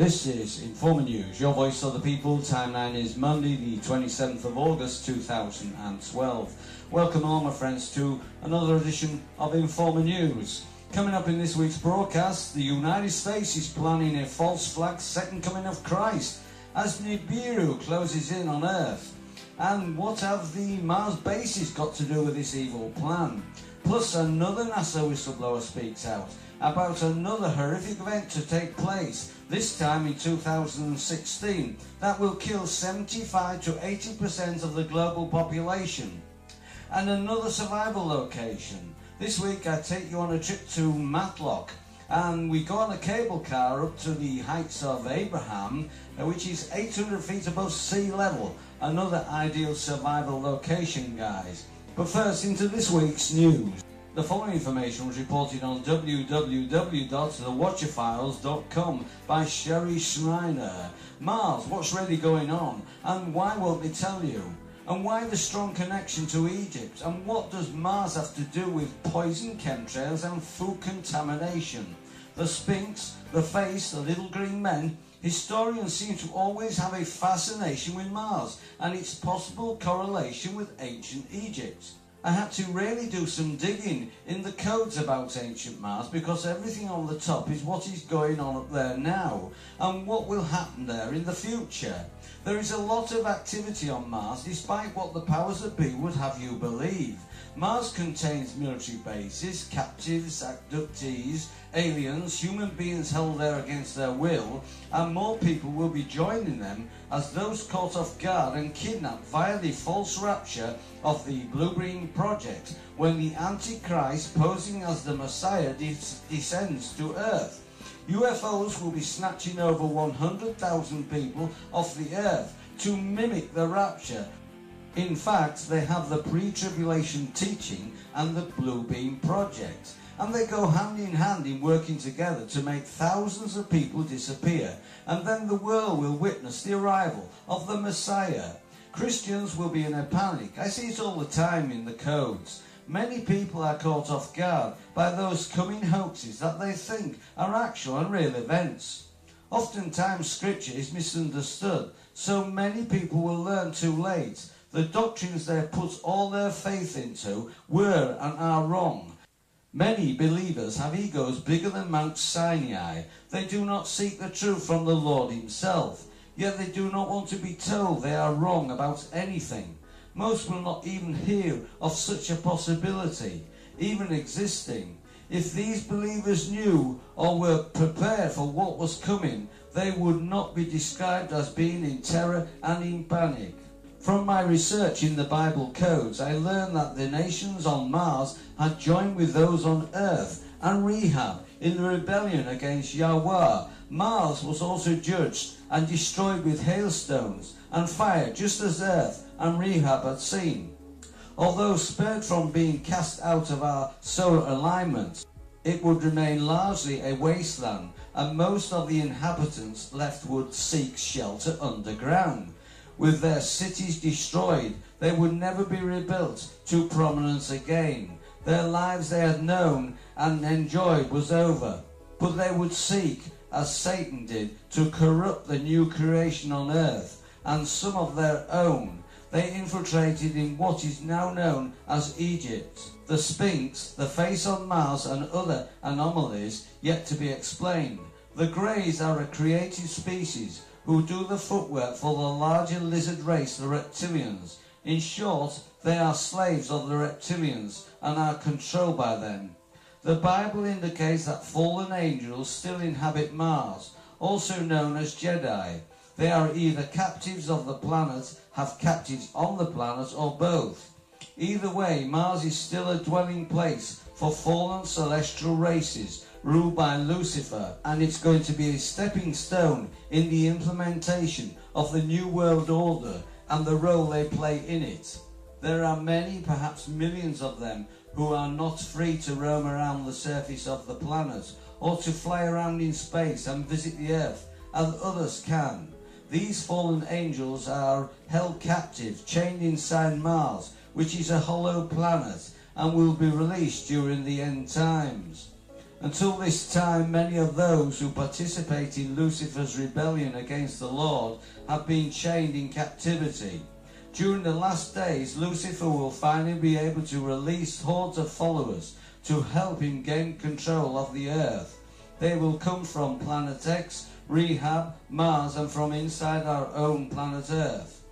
This is Informer News, your voice of the people. Timeline is Monday the 27th of August 2012. Welcome all my friends to another edition of Informer News. Coming up in this week's broadcast, the United States is planning a false flag second coming of Christ as Nibiru closes in on Earth. And what have the Mars bases got to do with this evil plan? Plus another NASA whistleblower speaks out about another horrific event to take place, this time in 2016, that will kill 75 to 80% of the global population. And another survival location. This week I take you on a trip to Matlock, and we go on a cable car up to the heights of Abraham, which is 800 feet above sea level. Another ideal survival location, guys. But first, into this week's news. The following information was reported on www.thewatcherfiles.com by Sherry Schreiner. Mars, what's really going on? And why won't they tell you? And why the strong connection to Egypt? And what does Mars have to do with poison chemtrails and food contamination? The Sphinx, the face, the little green men. Historians seem to always have a fascination with Mars and its possible correlation with ancient Egypt. I had to really do some digging in the codes about ancient Mars, because everything on the top is what is going on up there now and what will happen there in the future. There is a lot of activity on Mars, despite what the powers that be would have you believe. Mars contains military bases, captives, abductees, aliens, human beings held there against their will, and more people will be joining them as those caught off guard and kidnapped via the false rapture of the Blue-Green Project, when the Antichrist, posing as the Messiah, descends to Earth. UFOs will be snatching over 100,000 people off the Earth to mimic the rapture. In fact, they have the pre-tribulation teaching and the Blue Beam Project, and they go hand in hand in working together to make thousands of people disappear, and then the world will witness the arrival of the Messiah. Christians will be in a panic. I see it all the time in the codes. Many people are caught off guard by those coming hoaxes that they think are actual and real events. Oftentimes scripture is misunderstood, so many people will learn too late. The doctrines they put all their faith into were and are wrong. Many believers have egos bigger than Mount Sinai. They do not seek the truth from the Lord himself, yet they do not want to be told they are wrong about anything. Most will not even hear of such a possibility, even existing. If these believers knew or were prepared for what was coming, they would not be described as being in terror and in panic. From my research in the Bible codes, I learned that the nations on Mars had joined with those on Earth and Rehab in the rebellion against Yahweh. Mars was also judged and destroyed with hailstones and fire, just as Earth and Rehab had seen. Although spared from being cast out of our solar alignment, it would remain largely a wasteland, and most of the inhabitants left would seek shelter underground. With their cities destroyed, they would never be rebuilt to prominence again. Their lives they had known and enjoyed was over, but they would seek, as Satan did, to corrupt the new creation on earth, and some of their own. They infiltrated in what is now known as Egypt. The Sphinx, the face on Mars, and other anomalies yet to be explained. The Greys are a created species who do the footwork for the larger lizard race, the reptilians. In short, they are slaves of the reptilians and are controlled by them. The Bible indicates that fallen angels still inhabit Mars, also known as Jedi. They are either captives of the planet, have captives on the planet, or both. Either way, Mars is still a dwelling place for fallen celestial races ruled by Lucifer, and it's going to be a stepping stone in the implementation of the New World Order and the role they play in it. There are many, perhaps millions of them, who are not free to roam around the surface of the planet or to fly around in space and visit the Earth, as others can. These fallen angels are held captive, chained inside Mars, which is a hollow planet, and will be released during the end times. Until this time, many of those who participate in Lucifer's rebellion against the Lord have been chained in captivity. During the last days, Lucifer will finally be able to release hordes of followers to help him gain control of the earth. They will come from planet X, Rehab, Mars, and from inside our own planet Earth.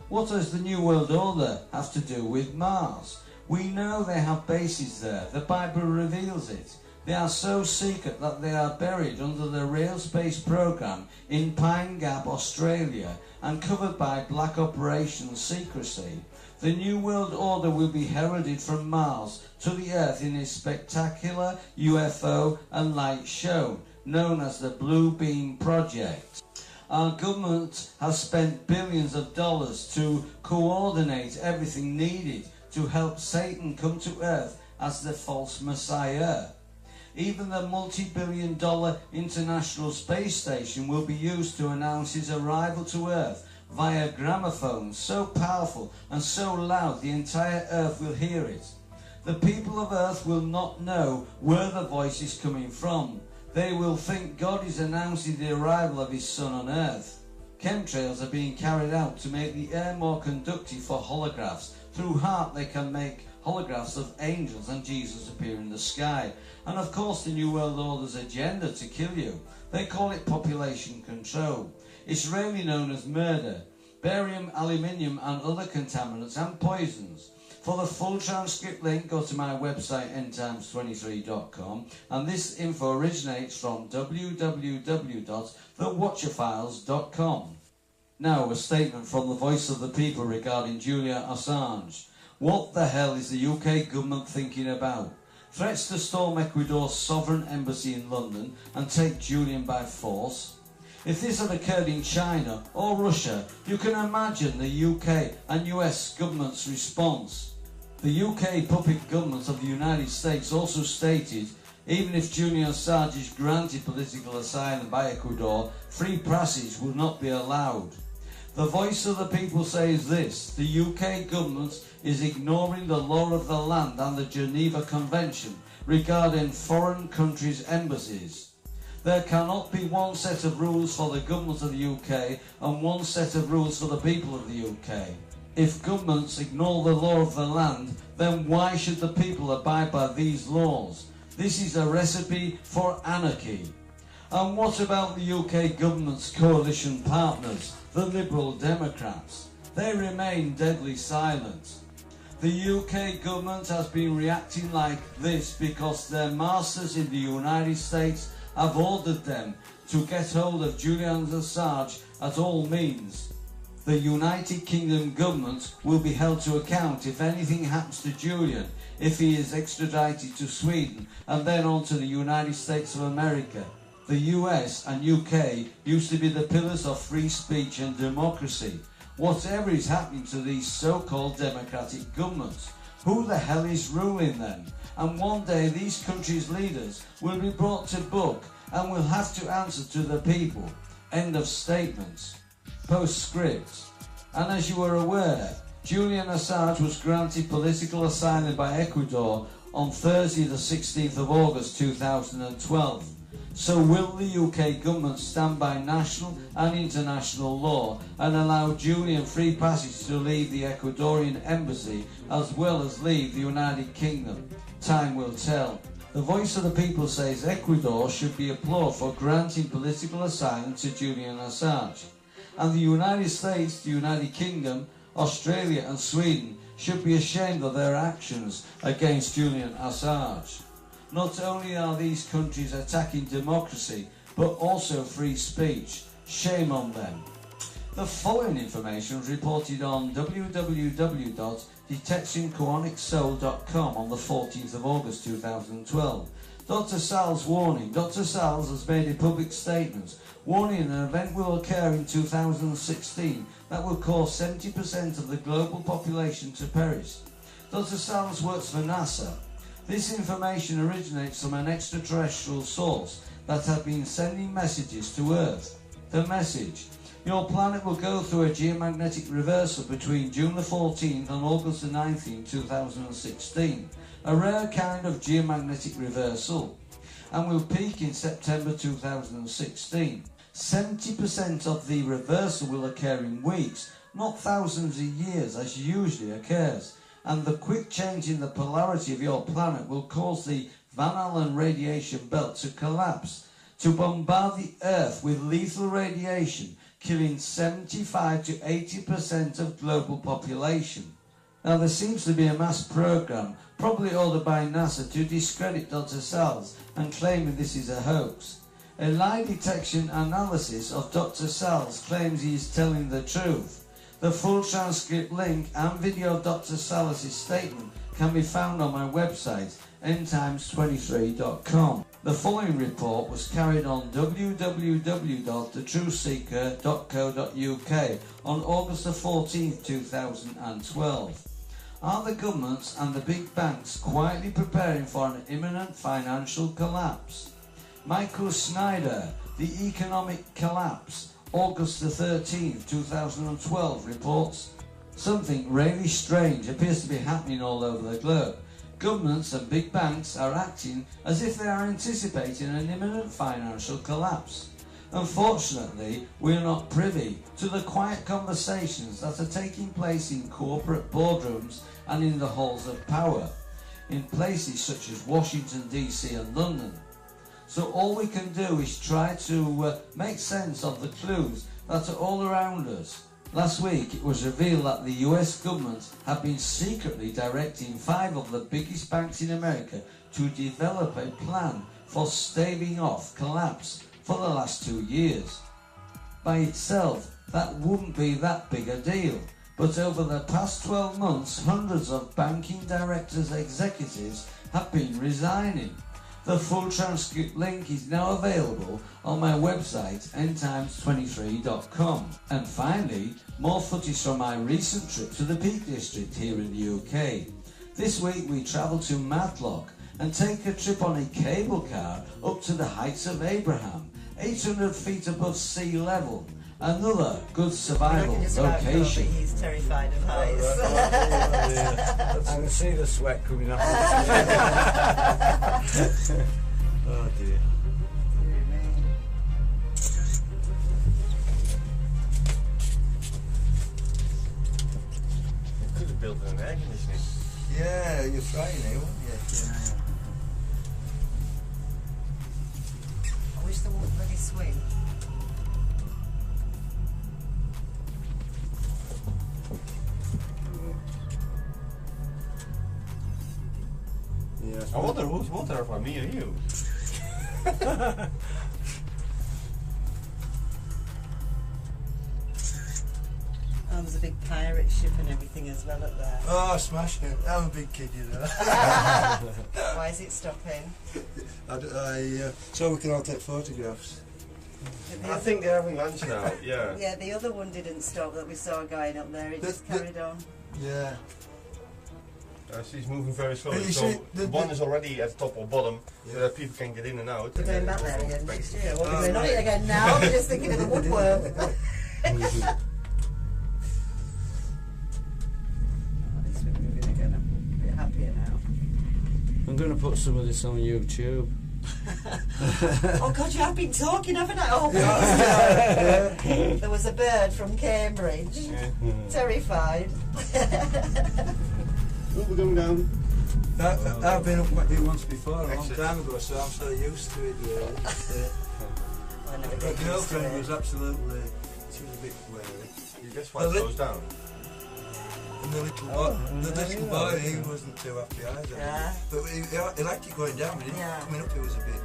What does the New World Order have to do with Mars? We know they have bases there. The Bible reveals it. They are so secret that they are buried under the Rail Space Program in Pine Gap, Australia, and covered by black operations secrecy. The New World Order will be heralded from Mars to the Earth in a spectacular UFO and light show known as the Blue Beam Project. Our government has spent billions of dollars to coordinate everything needed to help Satan come to Earth as the false Messiah. Even the multi-billion-dollar International Space Station will be used to announce his arrival to Earth via gramophone, so powerful and so loud the entire Earth will hear it. The people of Earth will not know where the voice is coming from. They will think God is announcing the arrival of his Son on Earth. Chemtrails are being carried out to make the air more conductive for holographs. Through HAARP they can make holographs of angels and Jesus appear in the sky. And of course the New World Order's agenda to kill you. They call it population control. It's really known as murder, barium, aluminium and other contaminants and poisons. For the full transcript link, go to my website endtimes23.com, and this info originates from www.thewatcherfiles.com. Now a statement from the voice of the people regarding Julian Assange. What the hell is the UK government thinking about? Threats to storm Ecuador's sovereign embassy in London and take Julian by force? If this had occurred in China or Russia, you can imagine the UK and US government's response. The UK puppet government of the United States also stated, even if Julian Assange is granted political asylum by Ecuador, free passage will not be allowed. The voice of the people says this: the UK government is ignoring the law of the land and the Geneva Convention regarding foreign countries' embassies. There cannot be one set of rules for the government of the UK and one set of rules for the people of the UK. If governments ignore the law of the land, then why should the people abide by these laws? This is a recipe for anarchy. And what about the UK government's coalition partners, the Liberal Democrats? They remain deadly silent. The UK government has been reacting like this because their masters in the United States have ordered them to get hold of Julian Assange at all means. The United Kingdom government will be held to account if anything happens to Julian, if he is extradited to Sweden and then on to the United States of America. The US and UK used to be the pillars of free speech and democracy. Whatever is happening to these so-called democratic governments? Who the hell is ruling them? And one day these countries' leaders will be brought to book and will have to answer to the people. End of statements. Postscript. And as you are aware, Julian Assange was granted political asylum by Ecuador on Thursday the 16th of August 2012. So will the UK government stand by national and international law and allow Julian free passage to leave the Ecuadorian embassy as well as leave the United Kingdom? Time will tell. The voice of the people says Ecuador should be applauded for granting political asylum to Julian Assange. And the United States, the United Kingdom, Australia and Sweden should be ashamed of their actions against Julian Assange. Not only are these countries attacking democracy, but also free speech. Shame on them. The following information was reported on www.detectionchonicsoul.com on the 14th of August 2012. Dr. Sal's warning. Dr. Sal's has made a public statement warning an event will occur in 2016 that will cause 70% of the global population to perish. Dr. Sal's works for NASA. This information originates from an extraterrestrial source that has been sending messages to Earth. The message: your planet will go through a geomagnetic reversal between June the 14th and August the 19th, 2016. A rare kind of geomagnetic reversal. and will peak in September 2016. 70% of the reversal will occur in weeks, not thousands of years as usually occurs. And the quick change in the polarity of your planet will cause the Van Allen radiation belt to collapse, to bombard the Earth with lethal radiation, killing 75 to 80% of global population. Now there seems to be a mass program, probably ordered by NASA, to discredit Dr. Salz and claiming this is a hoax. A lie detection analysis of Dr. Salz claims he is telling the truth. The full transcript link and video of Dr. Salz's statement can be found on my website, endtimes23.com. The following report was carried on www.thetruthseeker.co.uk on August the 14th, 2012. Are the governments and the big banks quietly preparing for an imminent financial collapse? Michael Snyder, The Economic Collapse, August the 13th, 2012 reports, something really strange appears to be happening all over the globe. Governments and big banks are acting as if they are anticipating an imminent financial collapse. Unfortunately, we are not privy to the quiet conversations that are taking place in corporate boardrooms and in the halls of power, in places such as Washington DC and London. So all we can do is try to make sense of the clues that are all around us. Last week it was revealed that the US government had been secretly directing 5 of the biggest banks in America to develop a plan for staving off collapse for the last 2 years. By itself, that wouldn't be that big a deal, but over the past 12 months, hundreds of banking directors' executives have been resigning. The full transcript link is now available on my website, endtimes23.com. And finally, more footage from my recent trip to the Peak District here in the UK. This week we travel to Matlock and take a trip on a cable car up to the Heights of Abraham, 800 feet above sea level. Another good survival location. He's terrified of heights. I can see the sweat coming up. Oh dear. You could have built an air conditioning. Yeah, you're trying it, weren't you? I wish there wouldn't bloody swing. Yeah. I wonder who's more terrified, me or you? Oh, there's a big pirate ship and everything as well up there. Oh, smashed it. I'm a big kid, you know. Why is it stopping? So we can all take photographs. I think they're having lunch now, yeah. Yeah, the other one didn't stop that we saw going up there, it just carried on. Yeah. She's moving very slowly, You so see, one is already at the top or bottom, so that people can get in and out. We're going back there again Back. next year. Well, we're not it again now, we're just thinking of the woodwork. At least we're going to get a bit happier now. I'm going to put some of this on YouTube. Oh God, you have been talking, haven't I? Oh, please. There was a bird from Cambridge, terrified. Oh, we're going down. I've been up here once before, a long time ago, so I'm so used to it. I never My get used to girlfriend it. was absolutely, she was a bit wary. You guess why it slows down? And the little boy, he wasn't too happy either. Yeah. But he liked it going down, but coming up it was a bit.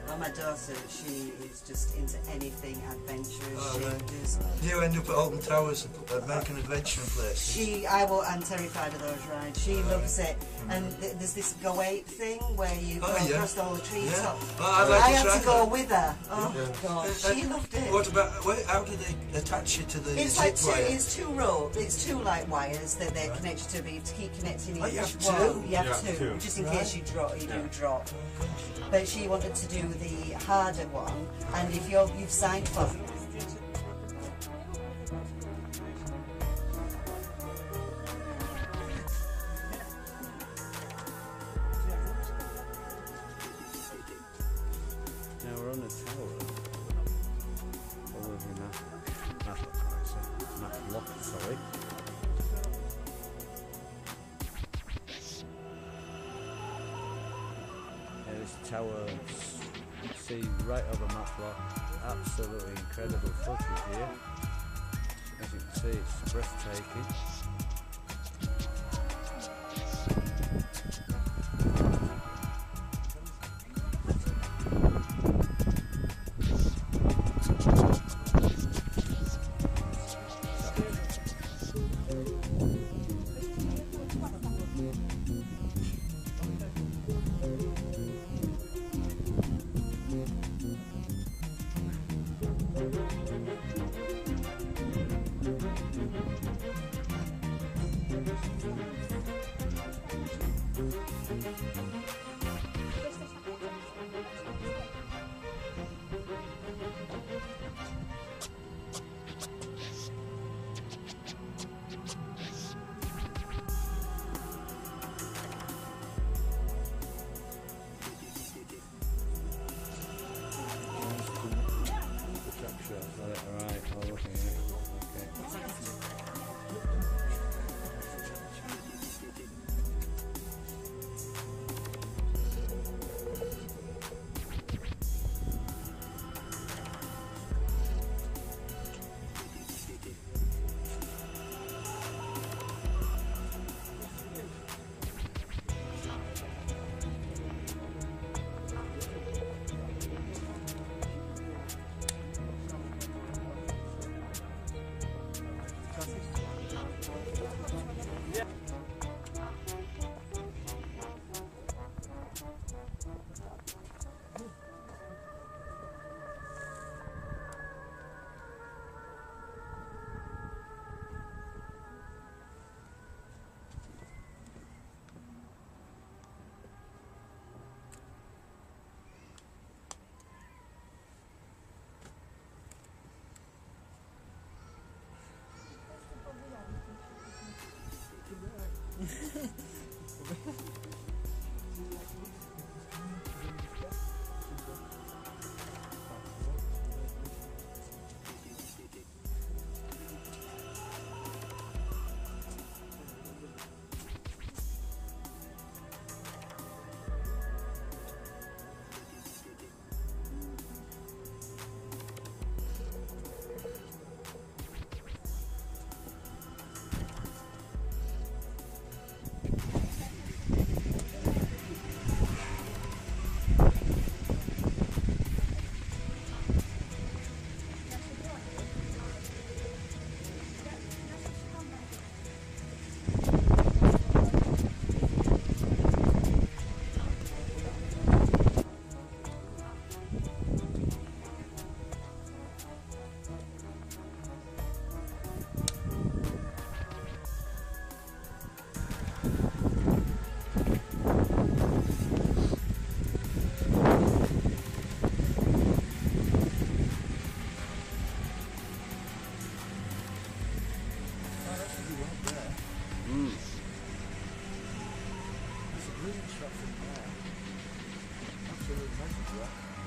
Well, my daughter, she is just into anything adventurous. Oh, She right. just, You end up at Alton Towers, American Adventure place. I'm terrified of those rides. She loves it. And there's this Go 8 thing where you go across all the treetops. Oh, I'd like I to had try to go that. with her. Oh God, she loved it. What about, how do they attach you to the It's zip like wire? it's two ropes. It's two like wires that they're connected to. But you have to keep connecting each Oh, you have one. two? You have Yeah, two, two. just in case you drop. You do drop. But she wanted to do the harder one, and if you've signed for. tower, see right over Matlock. Absolutely incredible footage here. As you can see, it's breathtaking.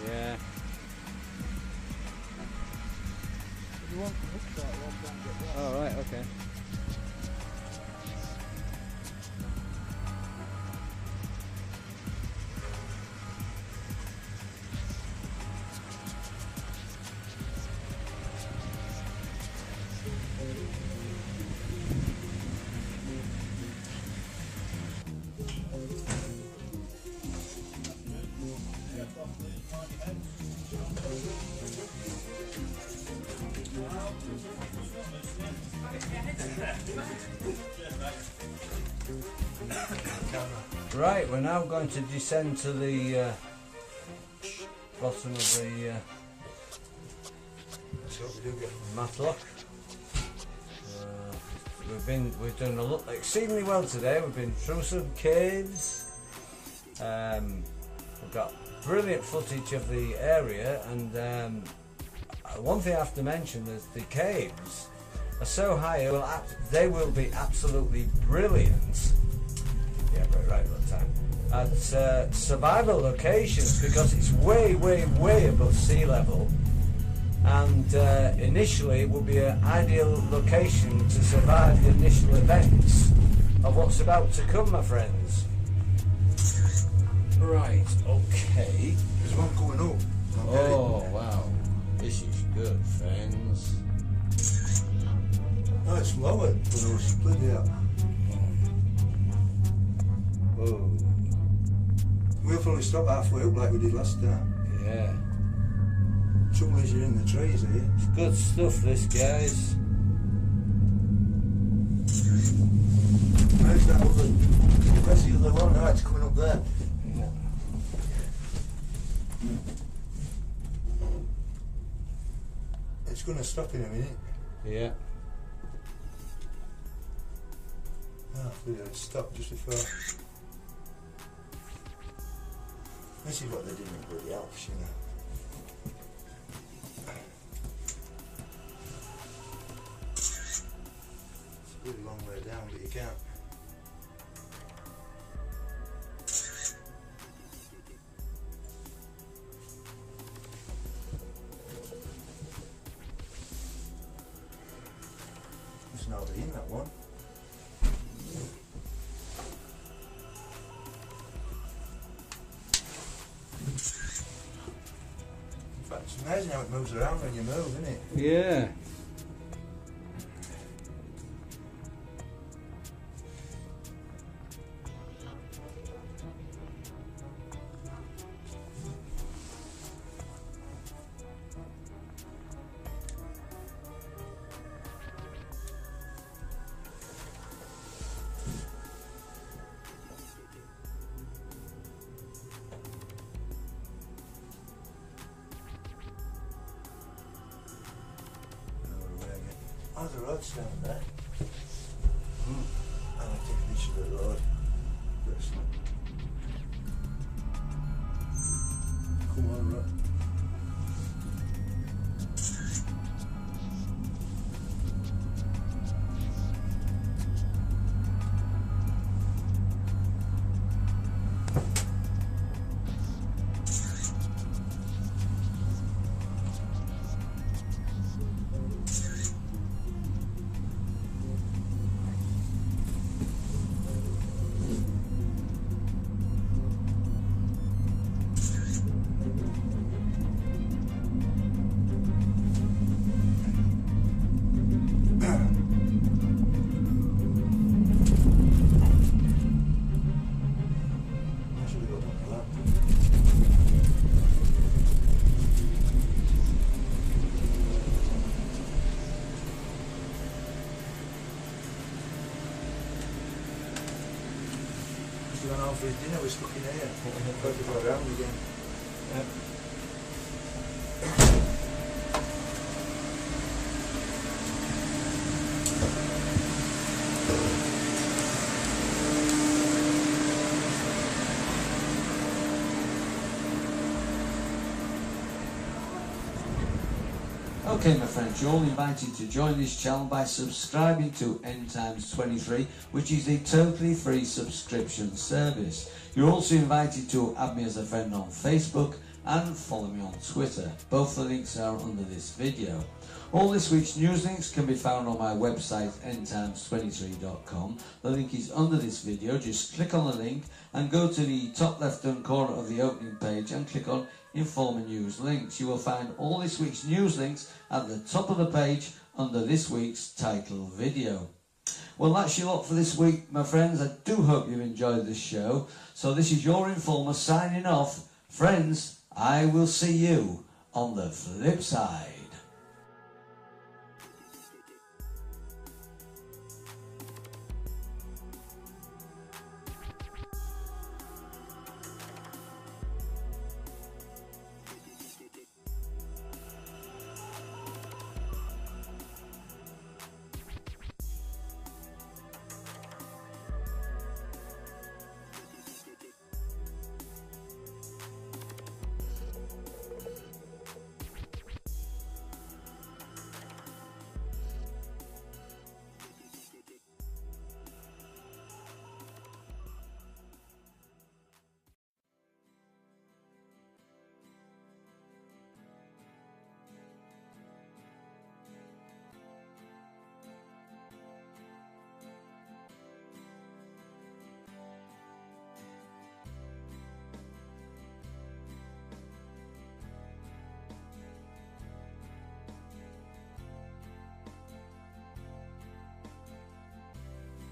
Yeah. Oh, right, okay. Right, we're now going to descend to the bottom of the Matlock. We've done exceedingly well today. We've been through some caves. We've got brilliant footage of the area, and one thing I have to mention is the caves are so high. They will be absolutely brilliant. Yeah, right time. At survival locations, because it's way, way, way above sea level, and initially it will be an ideal location to survive the initial events of what's about to come, my friends. Right, okay. There's one going up. Oh, wow. This is good, friends. No, it's lower than I was split out. Oh, We'll probably stop halfway up like we did last time. yeah. Trouble is you're in the trees here. It's good stuff, this, guys. Where's that other? Where's the other one? No, it's coming up there. It's going to stop in a minute. Yeah. Ah, it stopped just before. This is what they did in bloody Alps, you know. It's a really long way down, but you can't. There's nobody in that one. In fact, it's amazing how it moves around when you move, isn't it? Yeah. Oh, the road's down there. And I take a picture of the road. First. Come on, road. We went home for dinner, we're stuck in here. Got to go around again. Okay, my friends, you're all invited to join this channel by subscribing to End Times 23, which is a totally free subscription service. You're also invited to add me as a friend on Facebook and follow me on Twitter. Both the links are under this video. All this week's news links can be found on my website endtimes23.com. The link is under this video. Just click on the link and go to the top left hand corner of the opening page and click on Informer News Links. You will find all this week's news links at the top of the page under this week's title video. Well, that's your lot for this week, my friends. I do hope you've enjoyed this show. So this is your Informer signing off. Friends, I will see you on the flip side.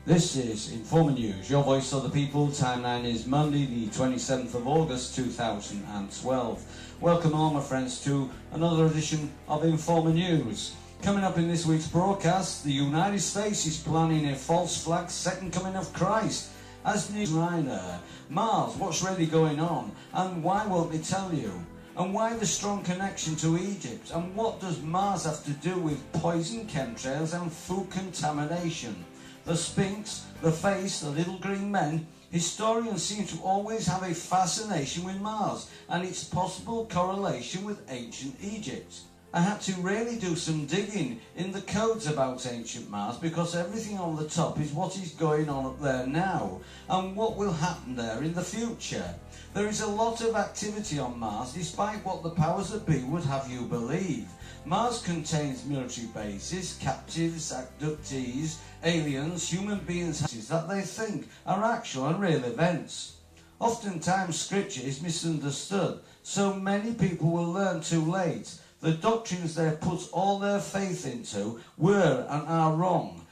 This is Informer News, your voice of the people. Timeline is Monday the 27th of August 2012. Welcome all my friends to another edition of Informer News. Coming up in this week's broadcast, the United States is planning a false flag second coming of Christ. As news Reiner, Mars, what's really going on and why won't they tell you? And why the strong connection to Egypt? And what does Mars have to do with poison chemtrails and food contamination? The Sphinx, the face, the little green men. Historians seem to always have a fascination with Mars and its possible correlation with ancient Egypt. I had to really do some digging in the codes about ancient Mars because everything on the top is what is going on up there now and what will happen there in the future. There is a lot of activity on Mars despite what the powers that be would have you believe. Mars contains military bases, captives, abductees, aliens, human beings that they think are actual and real events. Oftentimes scripture is misunderstood, so many people will learn too late. The doctrines they have put all their faith into were and are wrong.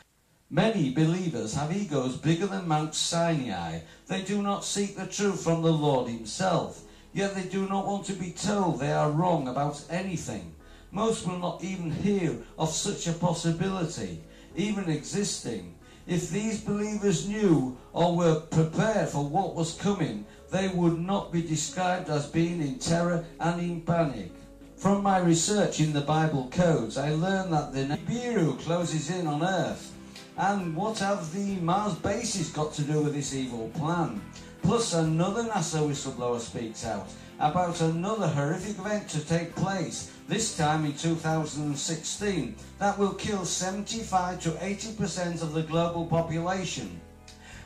Many believers have egos bigger than Mount Sinai. They do not seek the truth from the Lord himself, yet they do not want to be told they are wrong about anything. Most will not even hear of such a possibility, even existing. If these believers knew or were prepared for what was coming, they would not be described as being in terror and in panic. From my research in the Bible codes, I learned that the Nibiru closes in on Earth. And what have the Mars bases got to do with this evil plan? Plus another NASA whistleblower speaks out about another horrific event to take place, this time in 2016, that will kill 75 to 80% of the global population.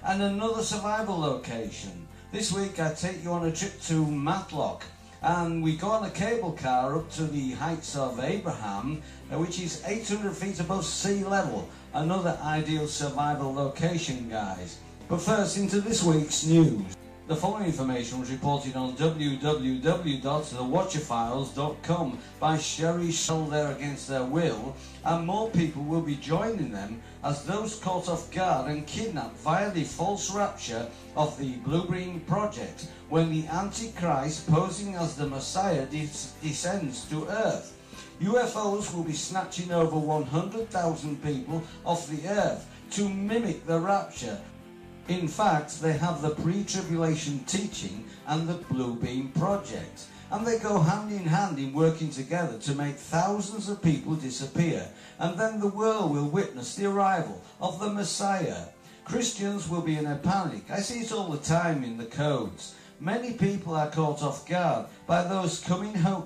And another survival location. This week I take you on a trip to Matlock, and we go on a cable car up to the heights of Abraham, which is 800 feet above sea level. Another ideal survival location, guys. But first, into this week's news. The following information was reported on www.thewatcherfiles.com by Sherry Shell there against their will, and more people will be joining them as those caught off guard and kidnapped via the false rapture of the Blue-Green Project when the Antichrist, posing as the Messiah, descends to Earth. UFOs will be snatching over 100,000 people off the Earth to mimic the rapture. In fact, they have the pre-tribulation teaching and the Blue Beam Project, and they go hand in hand in working together to make thousands of people disappear, and then the world will witness the arrival of the Messiah. Christians will be in a panic. I see it all the time in the codes. Many people are caught off guard by those coming home